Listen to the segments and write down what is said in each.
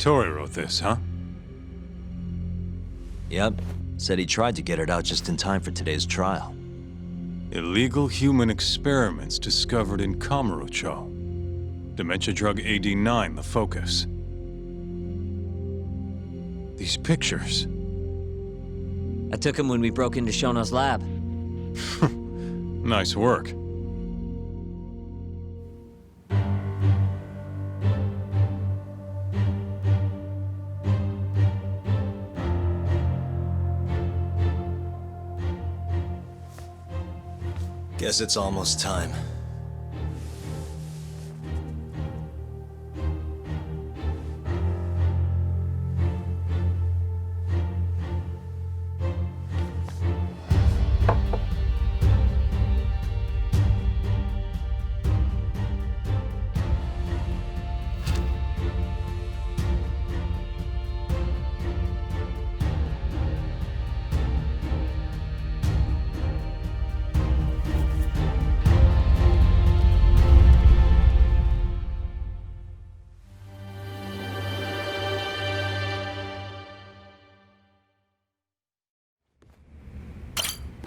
Tori wrote this, huh? Yep. Said he tried to get it out just in time for today's trial. Illegal human experiments discovered in Kamurocho. Dementia drug AD9, the focus. These pictures. I took him when we broke into Shono's lab. Nice work. Guess it's almost time.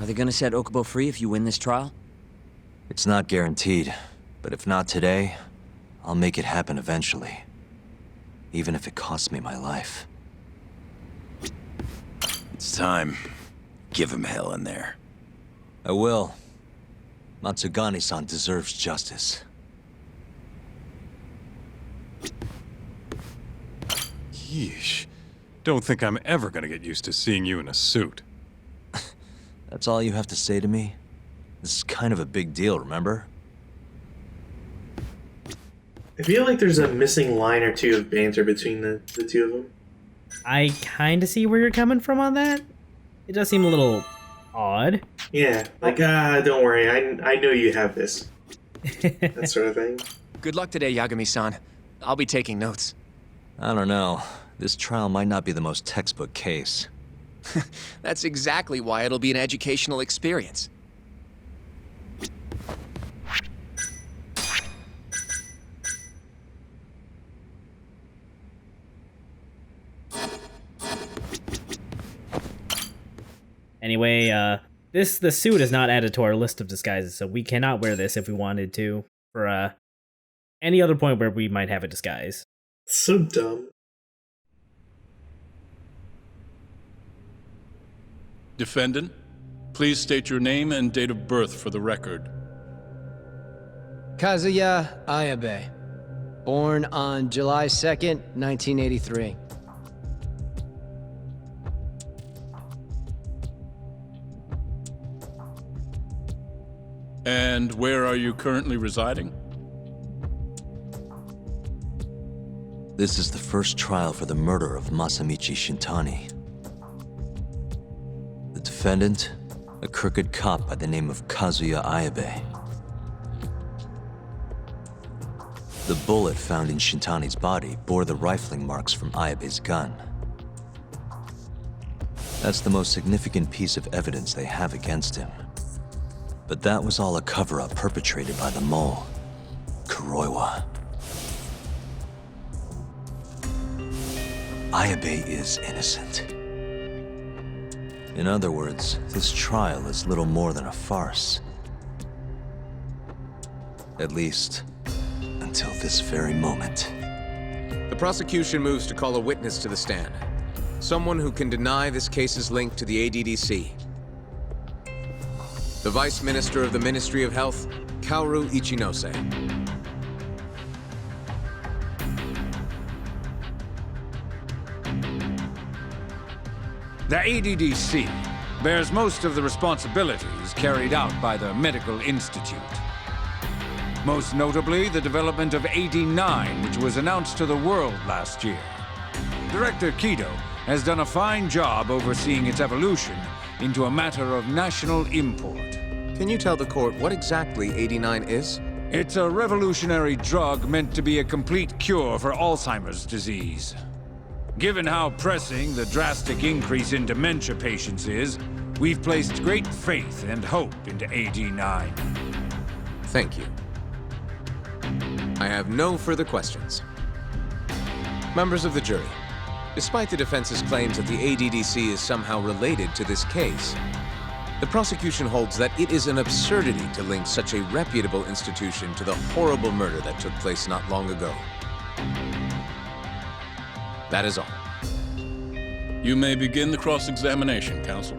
Are they gonna set Okubo free if you win this trial? It's not guaranteed, but if not today, I'll make it happen eventually. Even if it costs me my life. It's time. Give him hell in there. I will. Matsugane-san deserves justice. Yeesh. Don't think I'm ever gonna get used to seeing you in a suit. That's all you have to say to me? This is kind of a big deal, remember? I feel like there's a missing line or two of banter between the two of them. I kind of see where you're coming from on that. It does seem a little odd. Yeah, like, don't worry, I know you have this. That sort of thing. Good luck today, Yagami-san. I'll be taking notes. I don't know. This trial might not be the most textbook case. That's exactly why it'll be an educational experience. Anyway, the suit is not added to our list of disguises, so we cannot wear this if we wanted to for any other point where we might have a disguise. So dumb. Defendant, please state your name and date of birth for the record. Kazuya Ayabe. Born on July 2nd, 1983. And where are you currently residing? This is the first trial for the murder of Masamichi Shintani. The defendant, a crooked cop by the name of Kazuya Ayabe. The bullet found in Shintani's body bore the rifling marks from Ayabe's gun. That's the most significant piece of evidence they have against him. But that was all a cover-up perpetrated by the mole, Kuroiwa. Ayabe is innocent. In other words, this trial is little more than a farce. At least, until this very moment. The prosecution moves to call a witness to the stand. Someone who can deny this case's link to the ADDC. The Vice Minister of the Ministry of Health, Kaoru Ichinose. The ADDC bears most of the responsibilities carried out by the Medical Institute. Most notably, the development of AD9, which was announced to the world last year. Director Kido has done a fine job overseeing its evolution into a matter of national import. Can you tell the court what exactly AD9 is? It's a revolutionary drug meant to be a complete cure for Alzheimer's disease. Given how pressing the drastic increase in dementia patients is, we've placed great faith and hope into AD9. Thank you. I have no further questions. Members of the jury, despite the defense's claims that the ADDC is somehow related to this case, the prosecution holds that it is an absurdity to link such a reputable institution to the horrible murder that took place not long ago. That is all. You may begin the cross-examination, counsel.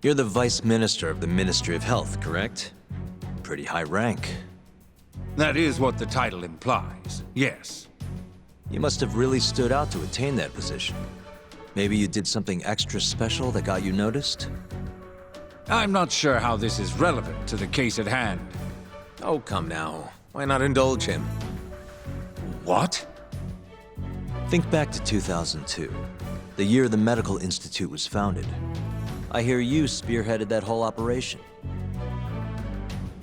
You're the Vice Minister of the Ministry of Health, correct? Pretty high rank. That is what the title implies, yes. You must have really stood out to attain that position. Maybe you did something extra special that got you noticed? I'm not sure how this is relevant to the case at hand. Oh, come now. Why not indulge him? What? Think back to 2002, the year the Medical Institute was founded. I hear you spearheaded that whole operation.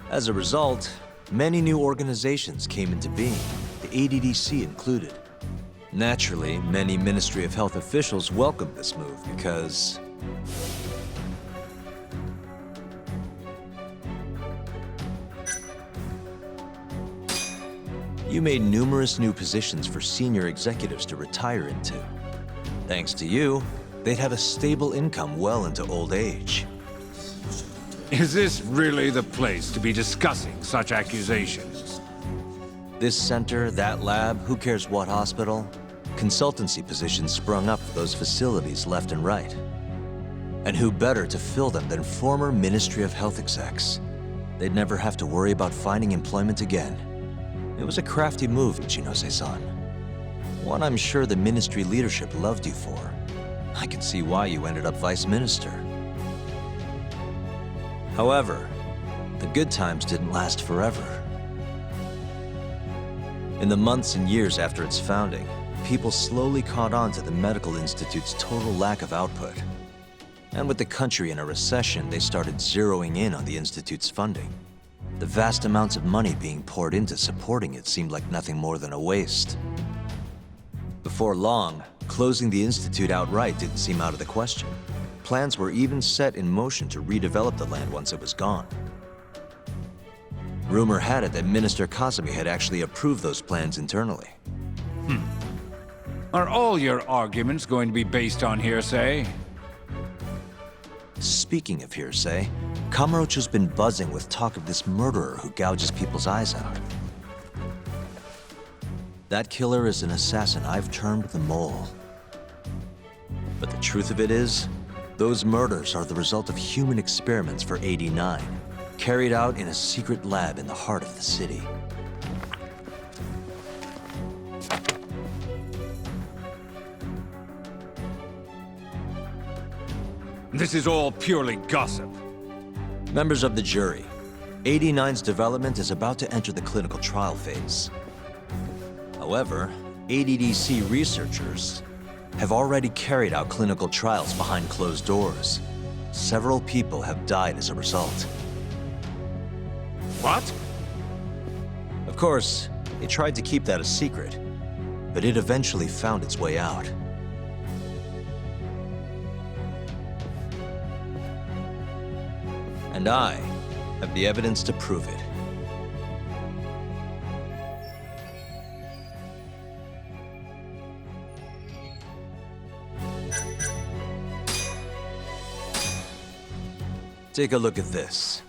As a result, many new organizations came into being, the ADDC included. Naturally, many Ministry of Health officials welcomed this move because you made numerous new positions for senior executives to retire into. Thanks to you, they'd have a stable income well into old age. Is this really the place to be discussing such accusations? This center, that lab, who cares what hospital? Consultancy positions sprung up for those facilities left and right. And who better to fill them than former Ministry of Health execs? They'd never have to worry about finding employment again. It was a crafty move, Ichinose-san. One I'm sure the ministry leadership loved you for. I can see why you ended up vice minister. However, the good times didn't last forever. In the months and years after its founding, people slowly caught on to the Medical Institute's total lack of output. And with the country in a recession, they started zeroing in on the Institute's funding. The vast amounts of money being poured into supporting it seemed like nothing more than a waste. Before long, closing the Institute outright didn't seem out of the question. Plans were even set in motion to redevelop the land once it was gone. Rumor had it that Minister Kazumi had actually approved those plans internally. Are all your arguments going to be based on hearsay? Speaking of hearsay, Kamurocho's been buzzing with talk of this murderer who gouges people's eyes out. That killer is an assassin I've termed the Mole. But the truth of it is, those murders are the result of human experiments for 89, carried out in a secret lab in the heart of the city. This is all purely gossip. Members of the jury, 89's development is about to enter the clinical trial phase. However, ADDC researchers have already carried out clinical trials behind closed doors. Several people have died as a result. What? Of course, they tried to keep that a secret, but it eventually found its way out. And I have the evidence to prove it. Take a look at this.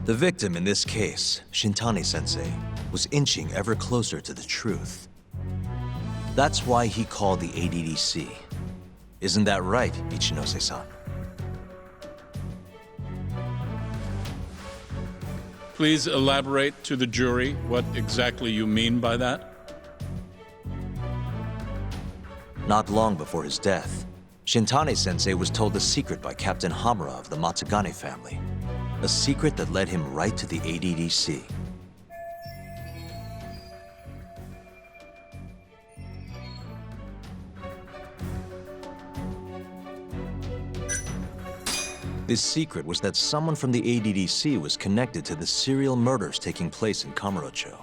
The victim in this case, Shintani-sensei, was inching ever closer to the truth. That's why he called the ADDC. Isn't that right, Ichinose-san? Please elaborate to the jury what exactly you mean by that. Not long before his death, Shintani-sensei was told a secret by Captain Hamura of the Matsugane family. A secret that led him right to the ADDC. This secret was that someone from the ADDC was connected to the serial murders taking place in Kamurocho.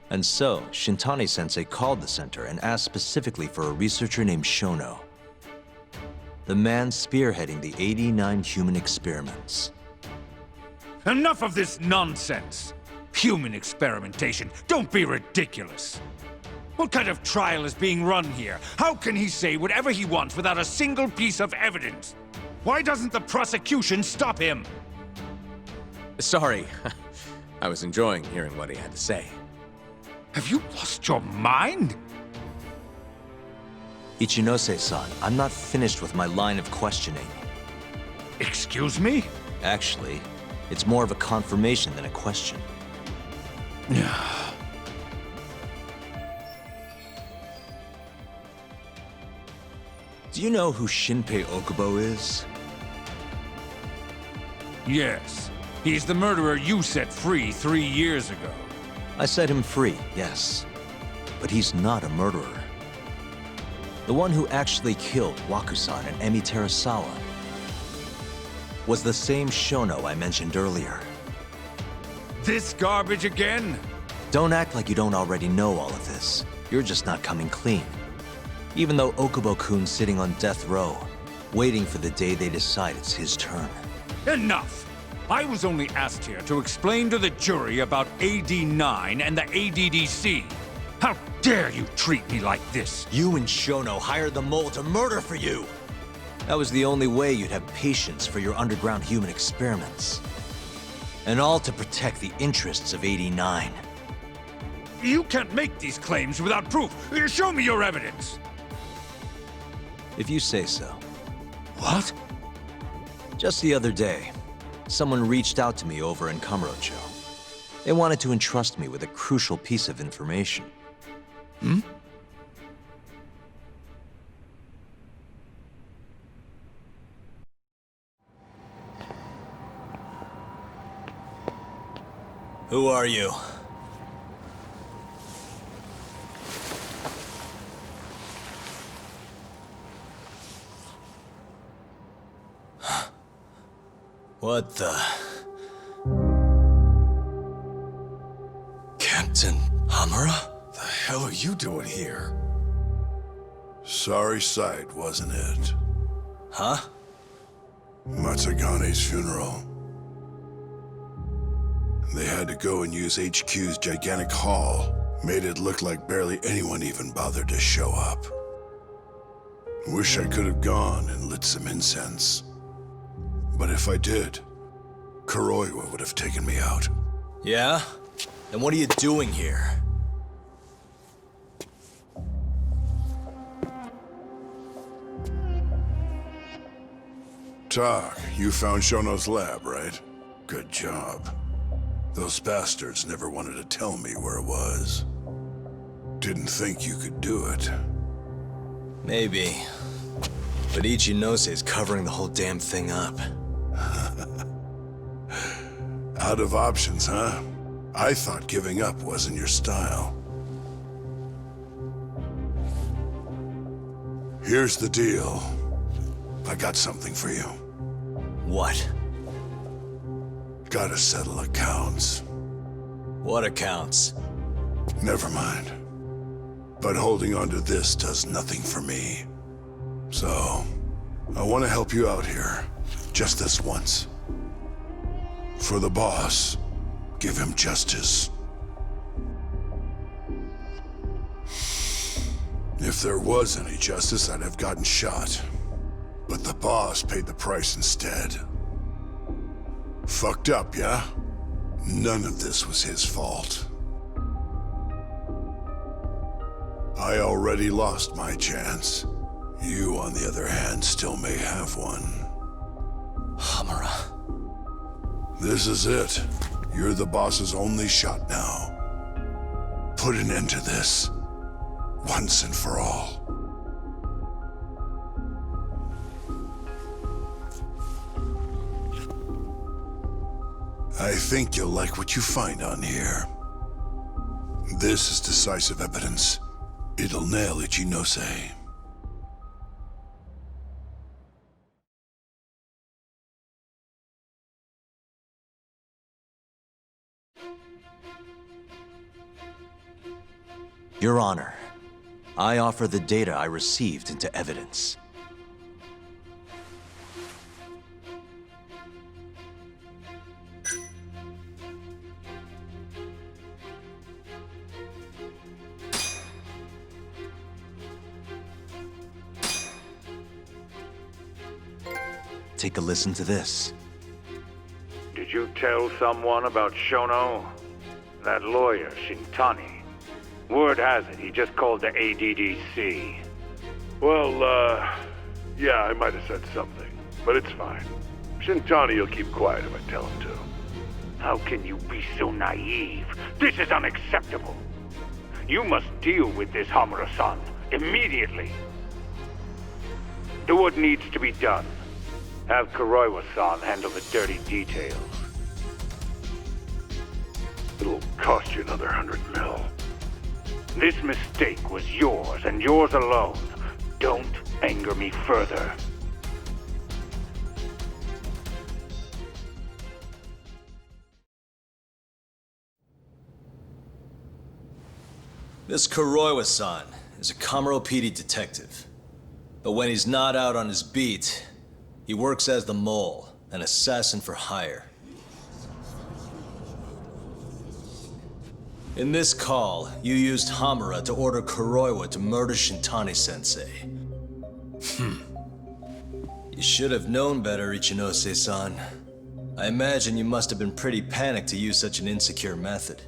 And so, Shintani-sensei called the center and asked specifically for a researcher named Shono. The man spearheading the 89 human experiments. Enough of this nonsense! Human experimentation. Don't be ridiculous. What kind of trial is being run here? How can he say whatever he wants without a single piece of evidence? Why doesn't the prosecution stop him? Sorry. I was enjoying hearing what he had to say. Have you lost your mind? Ichinose-san, I'm not finished with my line of questioning. Excuse me? Actually, it's more of a confirmation than a question. Do you know who Shinpei Okubo is? Yes. He's the murderer you set free 3 years ago. I set him free, yes. But he's not a murderer. The one who actually killed Wakusan and Emi Terasawa was the same Shono I mentioned earlier. This garbage again? Don't act like you don't already know all of this. You're just not coming clean. Even though Okubo-kun's sitting on death row, waiting for the day they decide it's his turn. Enough! I was only asked here to explain to the jury about AD9 and the ADDC. How dare you treat me like this? You and Shono hired the mole to murder for you! That was the only way you'd have patience for your underground human experiments. And all to protect the interests of 89. You can't make these claims without proof. Show me your evidence. If you say so. What? Just the other day, someone reached out to me over in Kamurocho. They wanted to entrust me with a crucial piece of information. Who are you? What the... Captain Hamura? The hell are you doing here? Sorry sight, wasn't it? Huh? Matsugane's funeral. They had to go and use HQ's gigantic hall. Made it look like barely anyone even bothered to show up. Wish I could have gone and lit some incense. But if I did, Kuroiwa would have taken me out. Yeah? Then what are you doing here? Tak, you found Shono's lab, right? Good job. Those bastards never wanted to tell me where it was. Didn't think you could do it. Maybe. But Ichinose covering the whole damn thing up. Out of options, huh? I thought giving up wasn't your style. Here's the deal. I got something for you. What? Gotta settle accounts. What accounts? Never mind. But holding on to this does nothing for me. So, I want to help you out here. Just this once. For the boss, give him justice. If there was any justice, I'd have gotten shot. But the boss paid the price instead. Fucked up, yeah? None of this was his fault. I already lost my chance. You, on the other hand, still may have one. Hamura. This is it. You're the boss's only shot now. Put an end to this. Once and for all. I think you'll like what you find on here. This is decisive evidence. It'll nail Ichinose. Your Honor, I offer the data I received into evidence. Take a listen to this. Did you tell someone about Shono? That lawyer, Shintani. Word has it, he just called the ADDC. Well, yeah, I might have said something, but it's fine. Shintani will keep quiet if I tell him to. How can you be so naive? This is unacceptable. You must deal with this Hamura-san immediately. Do what needs to be done. Have Kuroiwa-san handle the dirty details. It'll cost you another 100 mil. This mistake was yours and yours alone. Don't anger me further. This Kuroiwa-san is a Kamuro PD detective. But when he's not out on his beat, he works as the mole, an assassin for hire. In this call, you used Hamura to order Kuroiwa to murder Shintani-sensei. You should have known better, Ichinose-san. I imagine you must have been pretty panicked to use such an insecure method.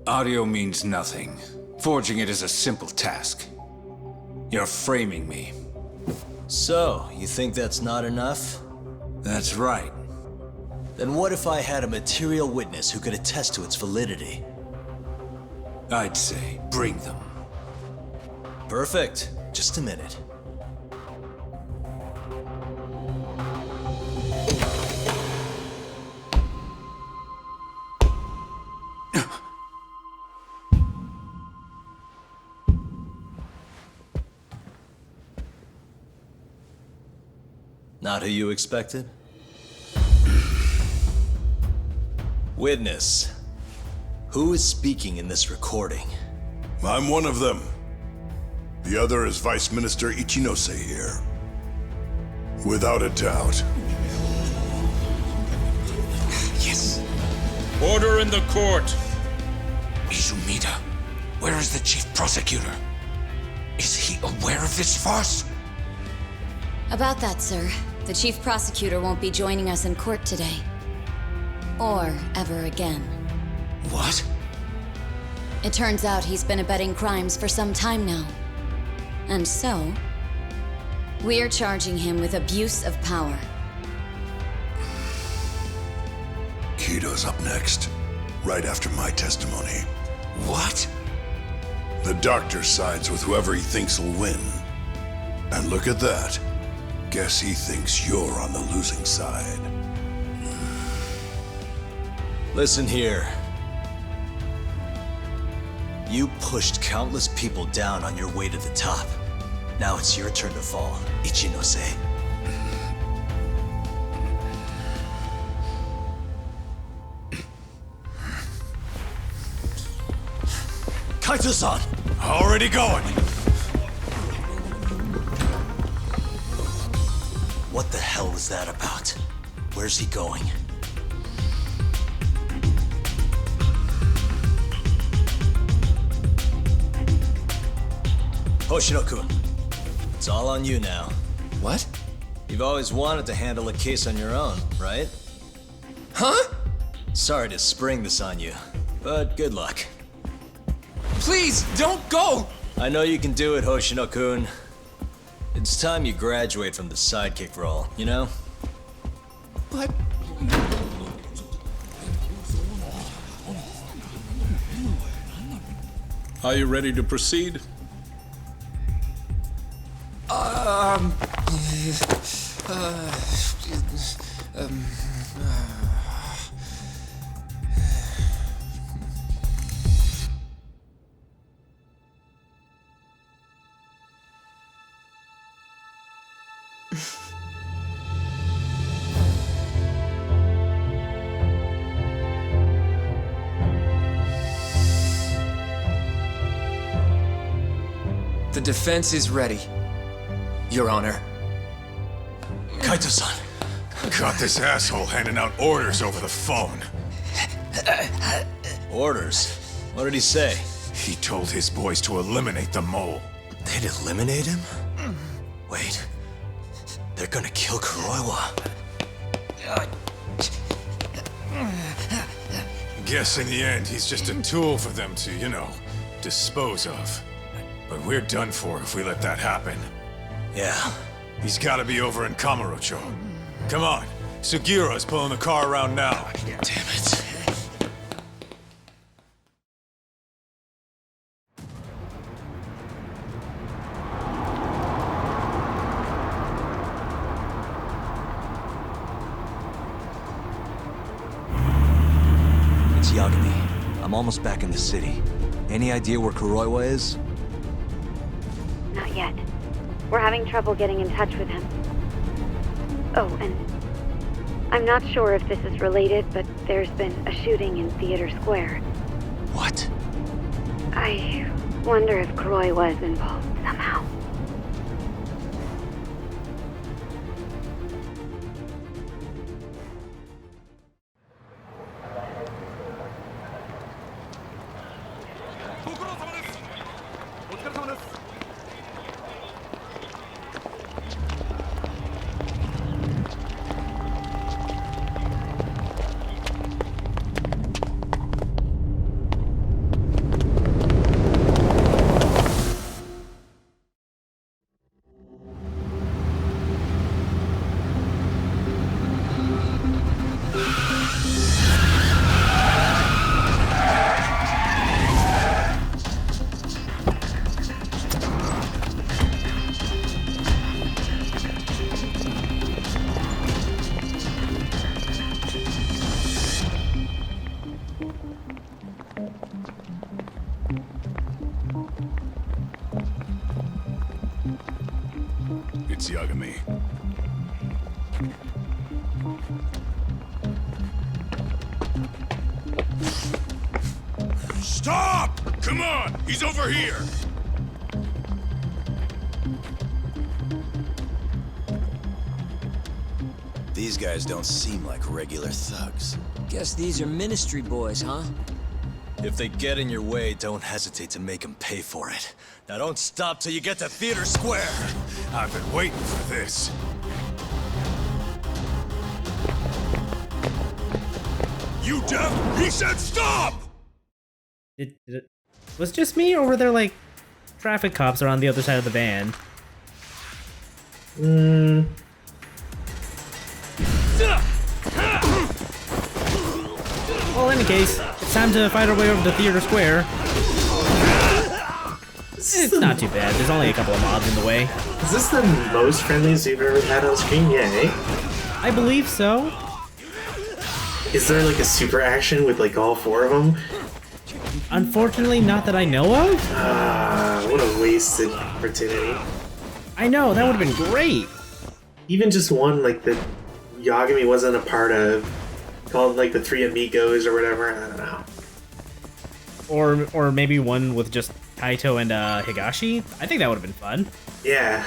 Audio means nothing. Forging it is a simple task. You're framing me. So, you think that's not enough? That's right. Then what if I had a material witness who could attest to its validity? I'd say, bring them. Perfect. Just a minute. Not who you expected? Witness, who is speaking in this recording? I'm one of them. The other is Vice Minister Ichinose here. Without a doubt. Yes. Order in the court. Izumida, where is the chief prosecutor? Is he aware of this farce? About that, sir. The chief prosecutor won't be joining us in court today. Or ever again. What? It turns out he's been abetting crimes for some time now. And so, we're charging him with abuse of power. Kito's up next, right after my testimony. What? The doctor sides with whoever he thinks will win. And look at that. Guess he thinks you're on the losing side. Listen here. You pushed countless people down on your way to the top. Now it's your turn to fall, Ichinose. Kaito-san! Already going! What the hell is that about? Where's he going? Hoshino-kun, it's all on you now. What? You've always wanted to handle a case on your own, right? Huh? Sorry to spring this on you, but good luck. Please, don't go! I know you can do it, Hoshino-kun. It's time you graduate from the sidekick role, you know? But... Are you ready to proceed? The defense is ready, Your Honor. Kaito-san! Got this asshole handing out orders over the phone. Orders? What did he say? He told his boys to eliminate the mole. They'd eliminate him? Wait. They're gonna kill Kuroiwa. Guess in the end, he's just a tool for them to, you know, dispose of. But we're done for if we let that happen. Yeah. He's gotta be over in Kamurocho. Come on, Sugira's pulling the car around now. Damn it. It's Yagami. I'm almost back in the city. Any idea where Kuroiwa is? Not yet. We're having trouble getting in touch with him. Oh, and I'm not sure if this is related, but there's been a shooting in Theater Square. What? I wonder if Kuroi was involved somehow. It's Yagami. Stop! Come on! He's over here! These guys don't seem like regular thugs. Guess these are ministry boys, huh? If they get in your way, don't hesitate to make them pay for it. Now don't stop till you get to Theater Square! I've been waiting for this. You deaf? He said stop! Was it just me, or were there, like, traffic cops are on the other side of the van? Well, in any case, it's time to fight our way over to Theater Square. It's not too bad. There's only a couple of mobs in the way. Is this the most friendliest you've ever had on screen? Yeah, eh? I believe so. Is there like a super action with like all four of them? Unfortunately, not that I know of. What a wasted opportunity. I know, that would have been great. Even just one like that Yagami wasn't a part of, called like the Three Amigos or whatever, I don't know. Or maybe one with just Kaito and Higashi. I think that would have been fun. Yeah.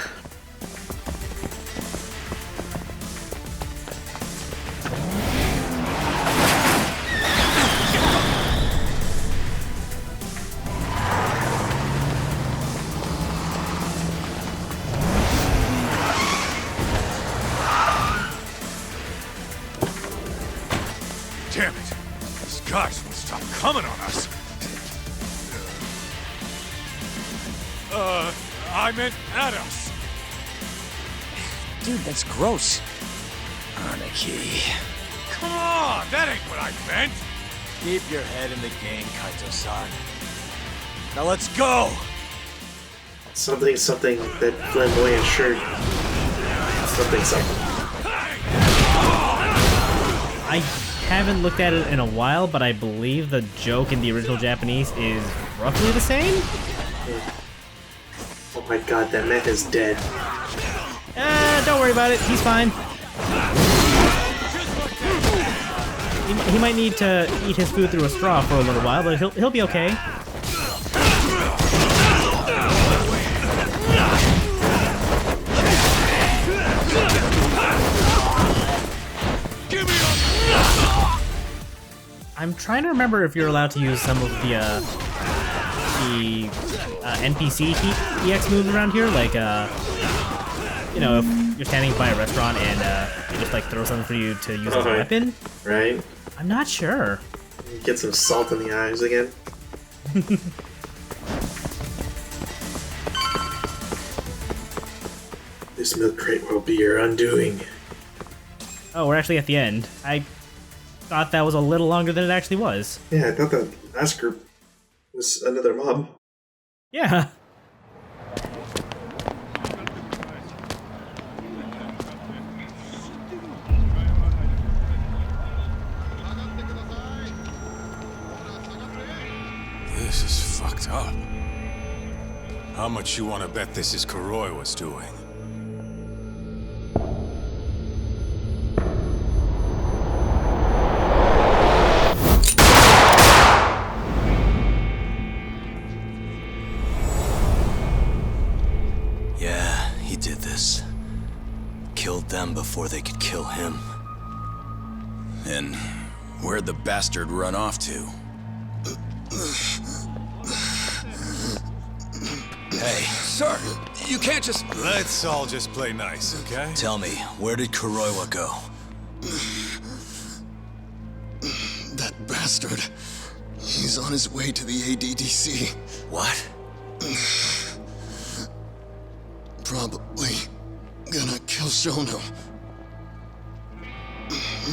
Damn it! These guys won't stop coming on us! I meant at us! Dude, that's gross. Anarchy. Come on! That ain't what I meant! Keep your head in the game, Kaito-san. Now let's go! Something, that flamboyant shirt. Something. I haven't looked at it in a while, but I believe the joke in the original Japanese is roughly the same? Oh my god, that man is dead. Don't worry about it. He's fine. He might need to eat his food through a straw for a little while, but he'll be okay. I'm trying to remember if you're allowed to use some of the NPC EX moves around here, like you know, you're standing by a restaurant and they just like throw something for you to use as a weapon? Right? I'm not sure. Get some salt in the eyes again. This milk crate will be your undoing. Oh, we're actually at the end. I thought that was a little longer than it actually was. Yeah, I thought that last group was another mob. Yeah. This is fucked up. How much you want to bet this is Kuroi was doing? Yeah, he did this. Killed them before they could kill him. And where'd the bastard run off to? Hey, Sir, you can't just... Let's all just play nice, okay? tell me, where did Kuroiwa go? That bastard. He's on his way to the ADDC. What? Probably gonna kill Shono.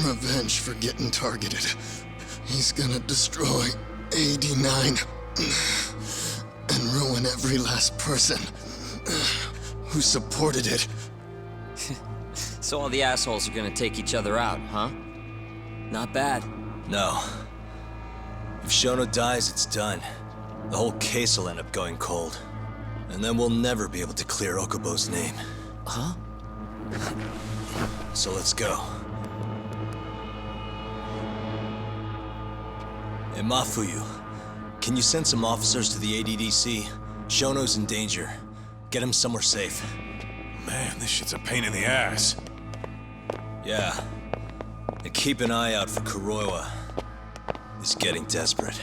Revenge for getting targeted. He's gonna destroy AD9 and ruin every last person who supported it. So all the assholes are gonna take each other out, huh? Not bad. No. If Shono dies, it's done. The whole case will end up going cold. And then we'll never be able to clear Okubo's name. Huh? So let's go. Hey, Mafuyu, can you send some officers to the ADDC? Shono's in danger. Get him somewhere safe. Man, this shit's a pain in the ass. Yeah. And keep an eye out for Kuroiwa. He's getting desperate.